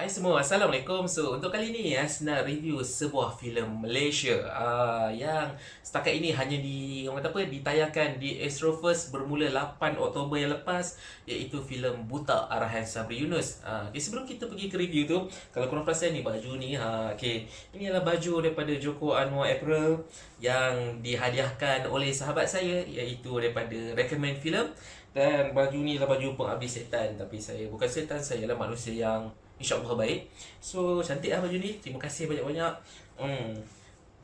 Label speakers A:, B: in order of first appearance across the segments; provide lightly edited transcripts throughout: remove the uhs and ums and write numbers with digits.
A: Hai semua, Assalamualaikum. So, untuk kali ni saya nak review sebuah filem Malaysia yang setakat ini hanya orang kata apa, ditayangkan di Astro First bermula 8 Oktober yang lepas, iaitu filem Buta arahan Sabri Yunus. Sebelum kita pergi ke review tu, kalau korang perasan ni baju ni, ini adalah baju daripada Joko Anwar April yang dihadiahkan oleh sahabat saya, iaitu daripada Recommend Film. Dan baju ni adalah baju pengabdi setan, tapi saya bukan setan, saya adalah manusia yang InsyaAllah baik. So, cantik lah baju ni. Terima kasih banyak-banyak.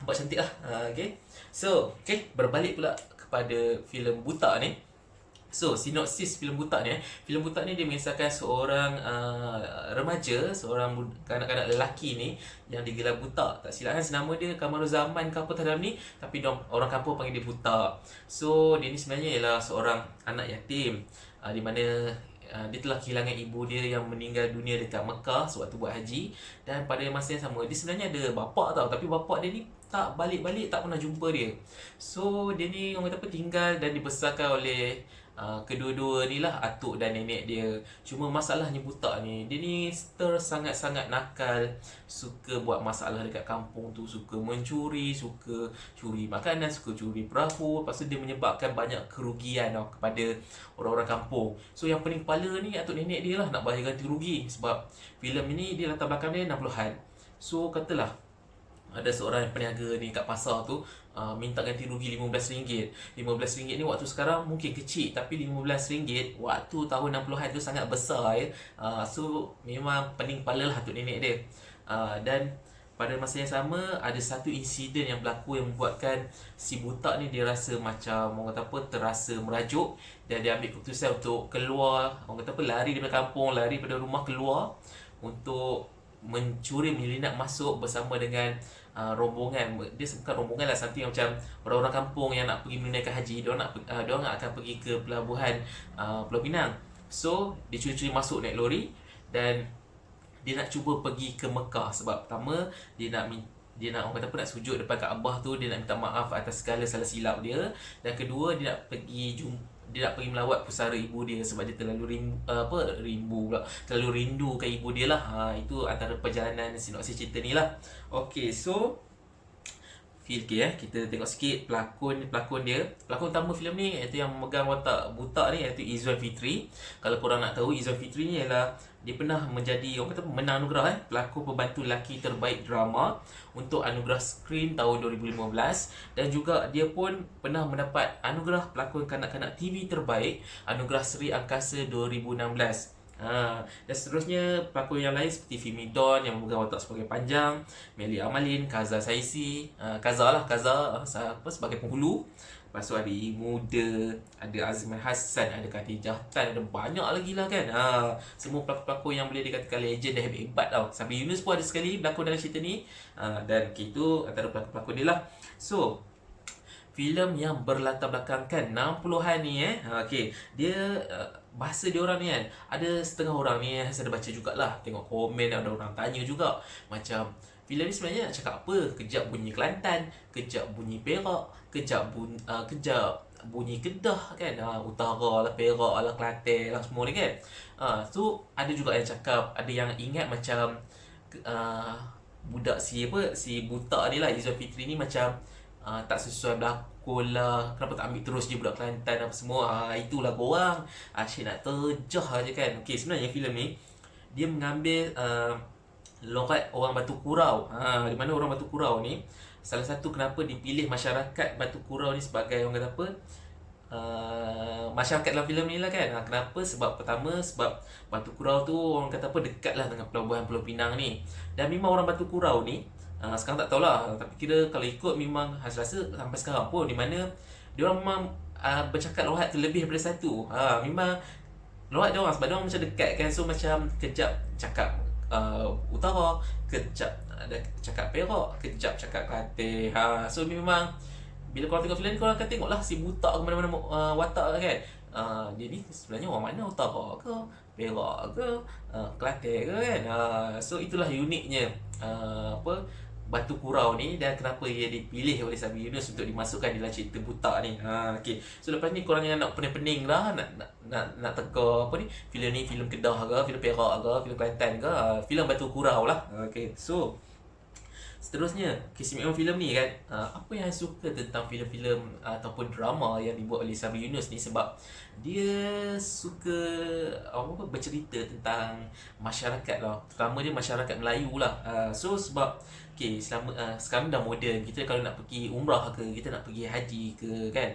A: Nampak cantik lah. Okay. So, okay. Berbalik pula kepada filem Buta ni. So, sinopsis filem Buta ni. Filem Buta ni dia mengisahkan seorang remaja, seorang kanak-kanak lelaki ni yang digelar buta. Tak silap kan senama dia Kamaruzaman ke apa dalam ni, tapi orang kampung panggil dia Buta. So, dia ni sebenarnya ialah seorang anak yatim, di mana dia telah kehilangan ibu dia yang meninggal dunia dekat Mekah sewaktu buat haji. Dan pada masa yang sama, dia sebenarnya ada bapak tau, tapi bapak dia ni tak balik-balik, tak pernah jumpa dia. So dia ni orang kata apa, tinggal dan dibesarkan oleh kedua-dua ni lah, atuk dan nenek dia. Cuma masalahnya Buta ni, dia ni sangat-sangat nakal, suka buat masalah dekat kampung tu, suka mencuri, suka curi makanan, suka curi perahu. Lepas tu dia menyebabkan banyak kerugian kepada orang-orang kampung. So yang pening kepala ni atuk nenek dia lah nak bayar ganti rugi, sebab filem ini dia latar belakang dia 60-an. So katalah ada seorang yang peniaga ni kat pasar tu minta ganti rugi RM15. RM15 ni waktu sekarang mungkin kecil, tapi RM15 waktu tahun 60-an tu sangat besar ya. So memang pening kepala lah atuk nenek dia. Dan pada masa yang sama, ada satu insiden yang berlaku yang membuatkan si Buta ni dia rasa macam orang kata apa, terasa merajuk. Dan dia ambil keputusan untuk keluar, orang kata apa, lari daripada kampung, lari daripada rumah, keluar untuk mencuri, menyelinap masuk bersama dengan rombongan. Dia bukan rombongan lah, something macam orang-orang kampung yang nak pergi menunaikan haji. Diorang akan pergi ke pelabuhan Pulau Pinang. So dia curi-curi masuk naik lori, dan dia nak cuba pergi ke Mekah. Sebab pertama dia nak orang kata apa, nak sujud depan Kaabah tu, dia nak minta maaf atas segala salah silap dia. Dan kedua, dia nak pergi melawat pusara ibu dia, sebab dia terlalu terlalu rindukan ibu dia lah. Itu antara perjalanan sinopsis cerita ni lah. Okay, so kita tengok sikit pelakon dia. Pelakon utama filem ni iaitu yang memegang watak Buta ni, iaitu Izzuan Fitri. Kalau korang nak tahu, Izzuan Fitri ni ialah dia pernah menjadi orang kata menang anugerah pelakon pembantu lelaki terbaik drama untuk anugerah Screen tahun 2015. Dan juga dia pun pernah mendapat anugerah pelakon kanak-kanak TV terbaik, anugerah Seri Angkasa 2016. Dan seterusnya pelakon yang lain seperti Fimi Don yang memegang watak sebagai Panjang, Melly Amalin, Kaza Saisi, Kaza sebagai penghulu. Lepas tu ada Muda, ada Azman Hassan, ada Khatijah Tan, ada banyak lagi lah kan. Semua pelakon-pelakon yang boleh dikatakan legend dan hebat tau. Sabri Yunus pun ada sekali berlakon dalam cerita ni. Dan itu antara pelakon-pelakon dia lah. So filem yang berlatar belakangkan 60-an ni okay. Dia bahasa dia orang ni kan, ada setengah orang ni saya ada baca jugalah, tengok komen ada orang tanya juga, macam filem ni sebenarnya nak cakap apa? Kejap bunyi Kelantan, kejap bunyi Perak, kejap bunyi Kedah kan, utara lah, Perak lah, Kelantan lah, semua ni kan. So ada juga yang cakap, ada yang ingat macam budak si Buta ni lah, Izzuan Fitri ni macam tak sesuai berlakon lah, kenapa tak ambil terus je budak Kelantan apa semua. Itulah korang asyik nak terjah aja kan. Okay, sebenarnya filem ni dia mengambil logat orang Batu Kurau. Di mana orang Batu Kurau ni, salah satu kenapa dipilih masyarakat Batu Kurau ni sebagai orang kata apa, masyarakat dalam filem ni lah kan. Kenapa? Sebab pertama, sebab Batu Kurau tu orang kata apa, dekat lah dengan pelabuhan Pulau Pinang ni. Dan memang orang Batu Kurau ni sekarang tak tahulah, tapi kira kalau ikut memang hasil rasa sampai sekarang pun, di mana diorang memang bercakap lohat terlebih daripada satu. Memang lohat diorang, sebab diorang macam dekat kan. So macam kejap cakap utara, kejap cakap Perak, kejap cakap Kelantan. So memang bila korang tengok filem ni, korang akan tengok lah si Buta ke mana-mana watak kan. Dia ni sebenarnya orang mana, utara ke, Perak ke, Kelantan ke kan. So itulah uniknya Batu Kurau ni dan kenapa ia dipilih oleh Sabi Yunus untuk dimasukkan dalam cerita buta ni. Okey. So lepas ni korang yang nak pening-pening lah, nak teka apa ni, filem ni filem Kedah ke, filem Perak ke, filem Kelantan ke, filem Batu Kurau lah. Okey. So seterusnya, keistimewaan filem ni kan, apa yang saya suka tentang filem-filem ataupun drama yang dibuat oleh Sabri Yunus ni, sebab dia suka bercerita tentang masyarakat lah, terutama dia masyarakat Melayu lah. So sebab okay, sekarang dah moden, kita kalau nak pergi umrah ke, kita nak pergi haji ke kan,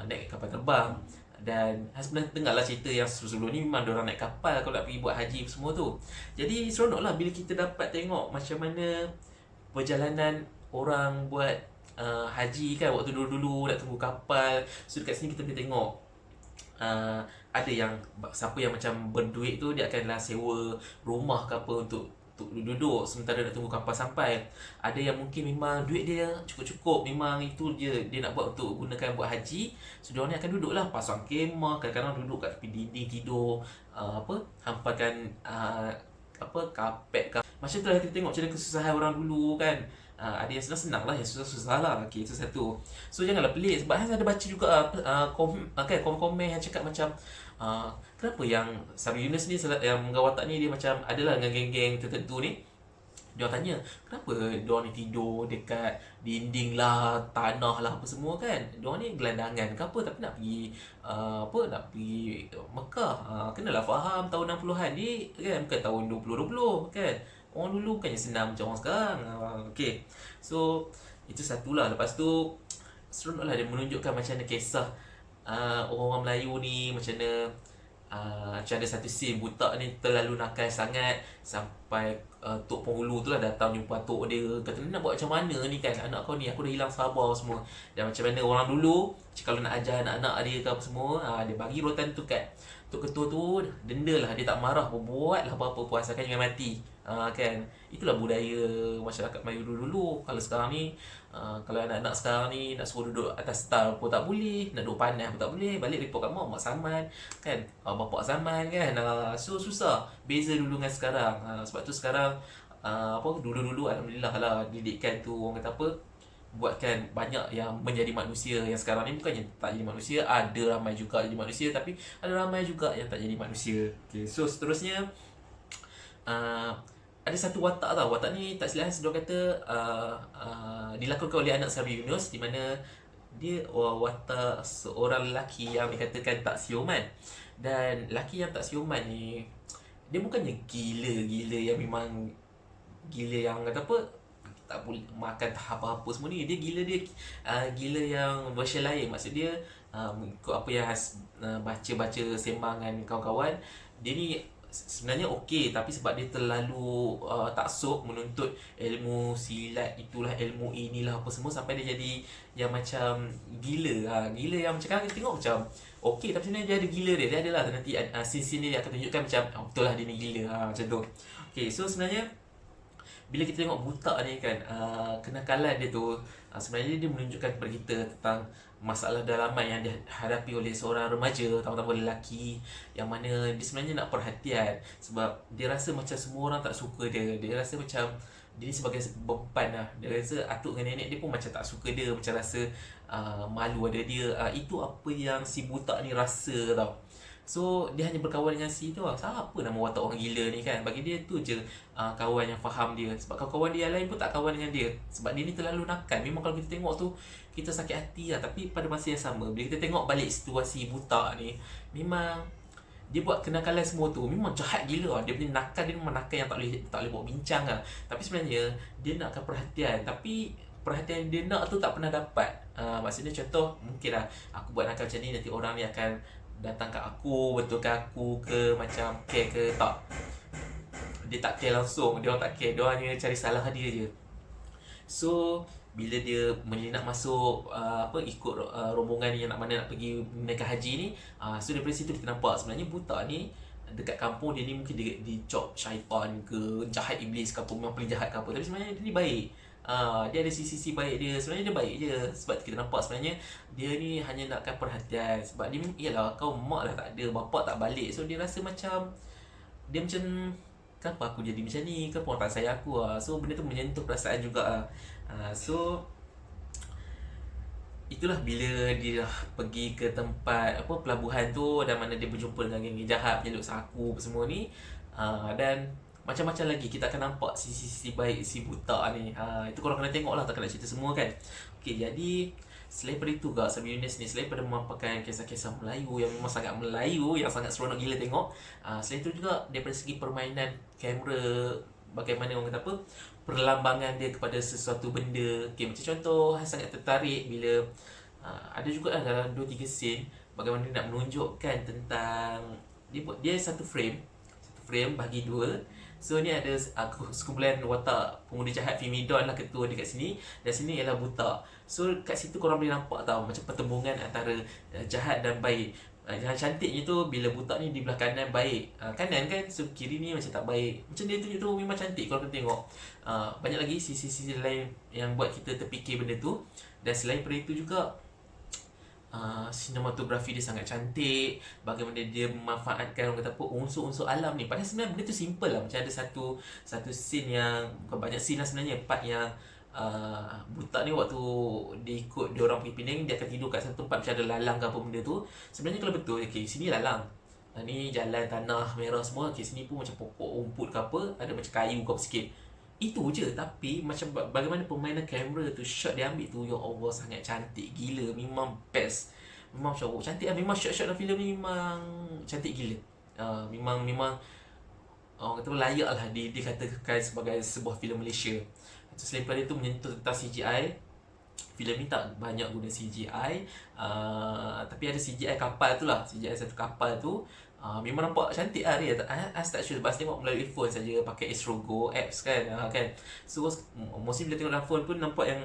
A: naik kapal terbang. Dan sebenarnya dengar lah cerita yang sebelum ni memang diorang naik kapal kalau nak pergi buat haji semua tu. Jadi seronok lah bila kita dapat tengok macam mana perjalanan orang buat haji kan, waktu dulu-dulu nak tunggu kapal. So dekat sini kita boleh tengok ada yang siapa yang macam berduit tu, dia akanlah sewa rumah ke apa untuk duduk sementara nak tunggu kapal sampai. Ada yang mungkin memang duit dia cukup-cukup, memang itu dia nak buat untuk gunakan buat haji. So diorang ni akan duduk lah, pasang kemah, kadang-kadang duduk kat tepi dinding tidur, hampakan kapet. Macam tu lah kita tengok macam mana kesusahan orang dulu kan. Ada yang senang-senang lah, yang susah-susah lah. Okay, itu satu. So janganlah pelik, sebab saya ada baca juga komen-komen yang cakap macam kenapa yang Sabri Yunus ni, yang menggawatak ni, dia macam adalah dengan geng-geng tertentu ni. Dia tanya, kenapa diorang ni tidur dekat dinding lah, tanah lah, apa semua kan. Diorang ni gelandangan ke apa, tapi nak pergi nak pergi Mekah. Kenalah faham tahun 60-an ni kan, bukan tahun 2020 kan. Orang dulu bukannya senang macam orang sekarang. Okay, so itu satulah. Lepas tu seronok lah dia menunjukkan macam mana kisah orang-orang Melayu ni, macam mana macam ada satu scene butak ni terlalu nakal sangat sampai Tok Penghulu tu lah datang jumpa tok dia, kata nak buat macam mana ni kan, anak kau ni aku dah hilang sabar semua. Dan macam mana orang dulu kalau nak ajar anak-anak dia ke apa semua, dia bagi rotan tu kat tok ketua tu, denda lah, dia tak marah, buat lah apa-apa puas akan jangan mati. Kan, itulah budaya masyarakat Melayu dulu. Kalau sekarang ni kalau anak-anak sekarang ni nak suruh duduk atas star pun tak boleh, nak duduk panas pun tak boleh, balik report kat mak saman kan, bapak saman kan. So susah, beza dulu dengan sekarang. Sebab tu sekarang dulu-dulu alhamdulillah lah, didikan tu orang kata apa, buatkan banyak yang menjadi manusia. Yang sekarang ni bukannya tak jadi manusia, ada ramai juga jadi manusia, tapi ada ramai juga yang tak jadi manusia. Okay, so seterusnya ada satu watak tau. Watak ni tak silap dia kata dilakonkan oleh anak Sabri Yunus, di mana dia watak seorang lelaki yang dikatakan tak siuman. Dan lelaki yang tak siuman ni, dia bukannya gila-gila yang memang gila yang kata apa, tak boleh makan apa-apa semua ni. Dia gila yang version lain. Maksud dia ikut apa yang baca-baca sembangan kawan-kawan, dia ni sebenarnya okey, tapi sebab dia terlalu taksub menuntut ilmu silat, itulah ilmu inilah apa semua, sampai dia jadi yang macam gila. Gila yang macam kita tengok macam okey, tapi sebenarnya dia ada gila dia. Dia adalah nanti scene-scene dia akan tunjukkan macam betul lah dia ni gila. Macam tu. Okey, so sebenarnya bila kita tengok butak ni kan, kenakalan dia tu sebenarnya dia menunjukkan kepada kita tentang masalah dalaman yang dihadapi oleh seorang remaja, terutama lelaki, yang mana dia sebenarnya nak perhatian sebab dia rasa macam semua orang tak suka dia. Dia rasa macam dia ni sebagai beban lah. Dia rasa atuk dengan nenek dia pun macam tak suka dia, macam rasa malu ada dia. Itu apa yang si butak ni rasa tau. So dia hanya berkawan dengan si tu lah. Siapa nama watak orang gila ni kan. Bagi dia tu je kawan yang faham dia. Sebab kawan-kawan dia lain pun tak kawan dengan dia. Sebab dia ni terlalu nakal. Memang kalau kita tengok tu, kita sakit hati lah. Tapi pada masa yang sama, bila kita tengok balik situasi butak ni, memang dia buat kenakalan semua tu memang jahat gila lah. Dia punya nakal, dia memang nakal yang tak boleh buat bincang lah. Tapi sebenarnya dia nakkan perhatian, tapi perhatian dia nak tu tak pernah dapat. Maksudnya contoh, mungkin lah aku buat nakal macam ni, nanti orang ni akan datang kat aku, betulkan aku ke, macam care ke tak. Dia tak care langsung, dia orang tak care, dia orang hanya cari salah dia je. So bila dia menyelinap masuk ikut rombongan yang nak pergi menunaikan haji ni, so daripada situ kita nampak sebenarnya butak ni dekat kampung dia ni mungkin dia dicop syaitan ke, jahat iblis ke apa, memang paling jahat ke apa, tapi sebenarnya dia ni baik. Dia ada sisi-sisi baik dia. Sebenarnya dia baik je. Sebab kita nampak sebenarnya dia ni hanya nakkan perhatian. Sebab dia, yalah, kau mak lah tak ada, bapak tak balik. So dia rasa macam dia macam kenapa aku jadi macam ni, kenapa orang tak sayang aku lah. So benda tu menyentuh perasaan juga lah. So itulah bila dia dah pergi ke tempat apa pelabuhan tu, dan mana dia berjumpa dengan geng jahat penyeluk saku apa semua ni. Dan macam-macam lagi kita akan nampak sisi-sisi baik si buta ni. Itu korang kena tengok lah, takkan nak cerita semua kan. Okay, jadi selain daripada itu Kak Sabi Yunus ni, selain daripada memaparkan kisah-kisah Melayu yang memang sangat Melayu, yang sangat seronok gila tengok, selain itu juga daripada segi permainan kamera, bagaimana orang kata apa, perlambangan dia kepada sesuatu benda. Okay, macam contoh sangat tertarik bila ada juga lah dalam 2-3 scene bagaimana dia nak menunjukkan tentang dia satu frame bagi dua. So ni ada sekumpulan watak pemuda jahat Fimidon lah ketua dekat sini, dan sini ialah buta. So kat situ korang boleh nampak tau macam pertembungan antara jahat dan baik. Yang cantiknya tu bila buta ni di belah kanan baik, kanan kan, so kiri ni macam tak baik. Macam dia tunjuk tu memang cantik korang kena tengok. Banyak lagi sisi-sisi lain yang buat kita terfikir benda tu. Dan selain daripada itu juga sinematografi dia sangat cantik, bagaimana dia memanfaatkan orang kata apa unsur-unsur alam ni. Padahal sebenarnya benda tu simple lah. Macam ada satu scene yang bukan banyak scene lah sebenarnya, part yang buta ni waktu dia ikut dia orang pergi Penang, dia akan tidur kat satu tempat macam ada lalang ke apa benda tu. Sebenarnya kalau betul, okay, sini lalang, ni jalan tanah merah semua, okay, sini pun macam pokok rumput ke apa, ada macam kayu ke apa sikit. Itu je, tapi macam bagaimana permainan kamera tu, shot dia ambil tu, ya Allah sangat cantik gila, memang best. Memang macam oh, cantik lah, memang shot-shot dalam filem ni memang cantik gila. Memang orang kata layak lah dikatakan sebagai sebuah filem Malaysia. Selain daripada itu menyentuh tentang CGI, filem ni tak banyak guna CGI, tapi ada CGI kapal tu lah, CGI satu kapal tu. Memang nampak cantik lah dia. Tak sure, lepas tengok melalui phone saja, pakai Astro Go apps kan. So mostly bila tengok dalam phone pun nampak yang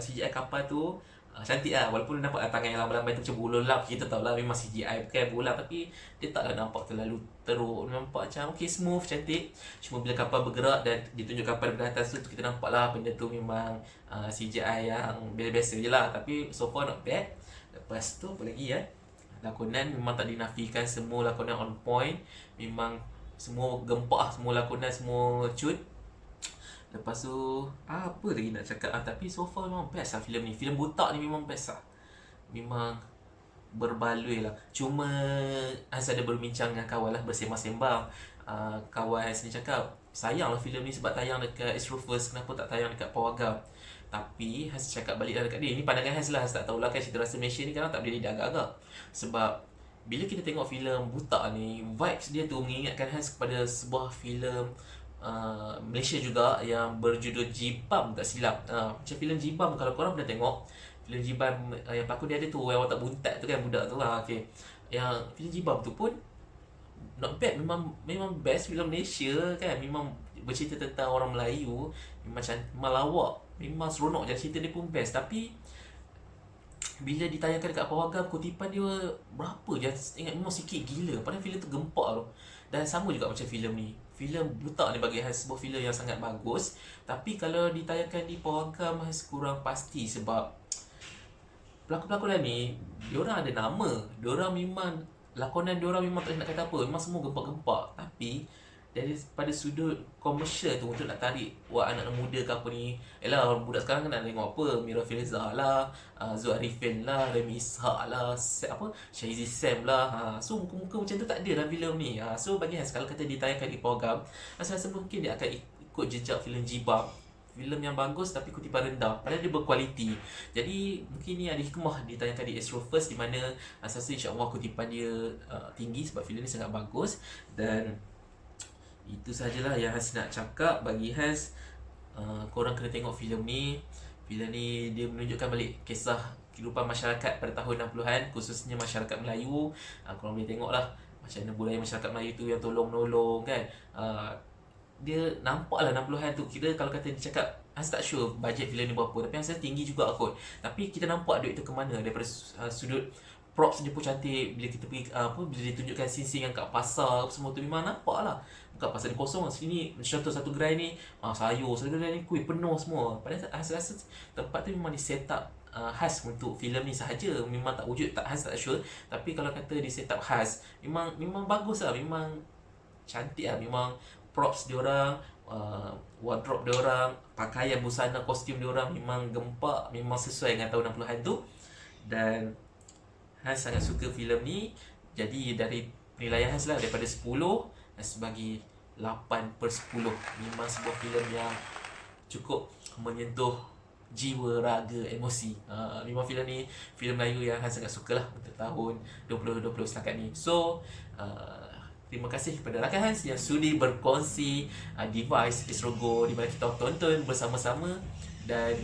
A: CGI kapal tu cantik lah. Walaupun nampak tangan yang lambai-lambai tu macam bola lap, kita tahu lah memang CGI bukan bola, tapi dia taklah nampak terlalu teruk. Nampak macam okay, smooth, cantik. Cuma bila kapal bergerak dan ditunjuk kapal daripada atas tu, kita nampak lah benda tu memang CGI yang biasa-biasa je lah. Tapi so far not bad. Lepas tu apa lagi lakonan memang tak dinafikan, semua lakonan on point. Memang semua gempak, semua lakonan semua cut. Lepas tu apa lagi nak cakap, tapi so far memang best lah filem ni. Filem buta ni memang best lah, memang berbaloi lah. Cuma Hans ada berbincang dengan kawan lah, bersembang-sembang. Kawan Hans ni cakap sayang lah filem ni sebab tayang dekat Astro First, kenapa tak tayang dekat Pawagam. Tapi Hans cakap balik lah dekat dia, ni pandangan Hans lah, Hans tak tahulah kan, cerita rasa Malaysia ni kadang tak boleh dia agak-agak. Sebab bila kita tengok filem buta ni, vibes dia tu mengingatkan Hans kepada sebuah filem Malaysia juga yang berjudul Jibam tak silap. Macam filem Jibam, kalau korang pernah tengok filem Jibam, yang pelakon dia ada tu yang watak buntat tu kan, budak tu lah. Okay, yang filem Jibam tu pun not bad, memang best filem Malaysia kan. Memang bercerita tentang orang Melayu, memang lawak, memang seronok je, cerita dia pun best. Tapi bila ditayangkan dekat Pawagam, kutipan dia berapa je, ingat memang sikit gila. Padahal filem tu gempak tu. Dan sama juga macam filem ni, filem buta ni bagi Hans sebuah filem yang sangat bagus. Tapi kalau ditayangkan di Pawagam, Hans kurang pasti. Sebab pelakon-pelakon ni, diorang ada nama, diorang memang lakonan diorang memang tak nak kata apa, memang semua gempak-gempak. Tapi daripada sudut komersial tu, untuk nak tarik anak-anak muda ke apa ni, yelah budak sekarang kan nak tengok apa, Mira Filzah lah, Zul Arifin lah, Remy Ishak lah, Syahizi Sam lah. So muka-muka macam tu tak ada dalam filem ni. So bagi Hans, kalau kata ditayangkan di Pawagam, Hans rasa mungkin dia akan ikut jejak filem Jibam, filem yang bagus tapi kutipan rendah, padahal dia berkualiti. Jadi mungkin ni ada hikmah ditayangkan di Astro First, di mana Hans rasa insya-Allah kutipan dia tinggi sebab filem ni sangat bagus. Dan itu sajalah yang Hans nak cakap. Bagi Hans, korang kena tengok filem ni. Filem ni dia menunjukkan balik kisah kehidupan masyarakat pada tahun 60-an, khususnya masyarakat Melayu. Korang boleh tengok lah macam mana budaya masyarakat Melayu tu yang tolong-menolong kan. Dia nampak lah 60-an tu. Kira kalau kata dia cakap, Hans tak sure bajet filem ni berapa, tapi Hans tinggi juga kot. Tapi kita nampak duit tu ke mana. Daripada sudut props dia pun cantik. Bila kita pergi bila dia tunjukkan scene-scene yang kat pasar semua tu, memang nampak lah kat pasar ni kosong. Sini contoh satu gerai ni sayur, satu gerai ni kuih penuh semua. Padahal Hans rasa tempat tu memang di set up khas untuk filem ni sahaja. Memang tak wujud, Hans tak sure. Tapi kalau kata di set up khas, memang bagus lah, memang cantik lah. Memang props diorang, wardrobe diorang, pakaian busana kostum diorang memang gempak, memang sesuai dengan tahun 60-an tu. Dan Hans sangat suka filem ni. Jadi dari penilaian Hans lah, daripada 10, Hans bagi 8/10. Memang sebuah filem yang cukup menyentuh jiwa, raga, emosi. Memang filem ni filem Melayu yang Hans sangat suka lah untuk tahun 2020 setakat ni. So terima kasih kepada rakan Hans yang sudi berkongsi device Astro Go di mana kita tonton bersama-sama. Dan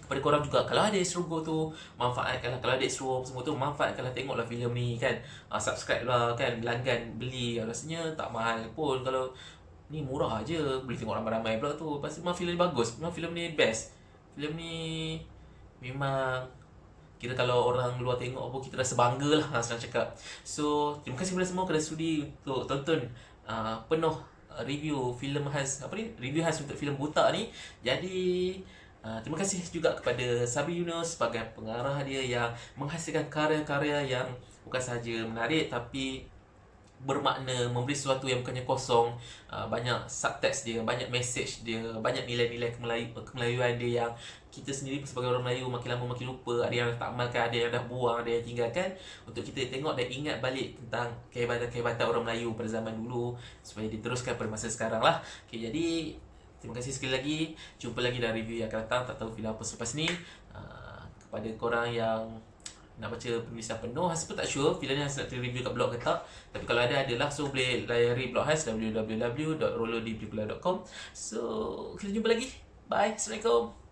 A: kepada korang juga, kalau ada Astro Go tu, manfaatkanlah. Kalau ada Astro semua tu, manfaatkanlah, tengoklah filem ni kan. Subscribe lah kan, langgan, beli. Rasanya tak mahal pun, kalau ni murah je, boleh tengok ramai-ramai pula tu. Pasti memang filem ni bagus, memang filem ni best. Filem ni memang kira kalau orang luar tengok pun kita rasa bangga lah, senang cakap. So terima kasih kepada semua kerana sudi untuk tonton penuh review filem Hans, review Hans untuk filem Buta ni. Jadi terima kasih juga kepada Sabri Yunus sebagai pengarah dia yang menghasilkan karya-karya yang bukan sahaja menarik tapi bermakna, memberi sesuatu yang bukannya kosong. Banyak subtext dia, banyak message dia, banyak nilai-nilai kemelayuan dia yang kita sendiri sebagai orang Melayu makin lama makin lupa. Ada yang tak amalkan, ada yang dah buang, ada yang tinggalkan. Untuk kita tengok dan ingat balik tentang kehebatan-kehebatan orang Melayu pada zaman dulu, supaya diteruskan pada masa sekarang lah. Okay, jadi terima kasih sekali lagi. Jumpa lagi dalam review yang akan datang. Tak tahu filem apa selepas ni. Kepada korang yang nak baca penulisan penuh, Hans pun tak sure filem ni Hans nak review kat blog ke tak. Tapi kalau adalah, so boleh layari blog Hans, www.rolodiplikula.com. So kita jumpa lagi. Bye. Assalamualaikum.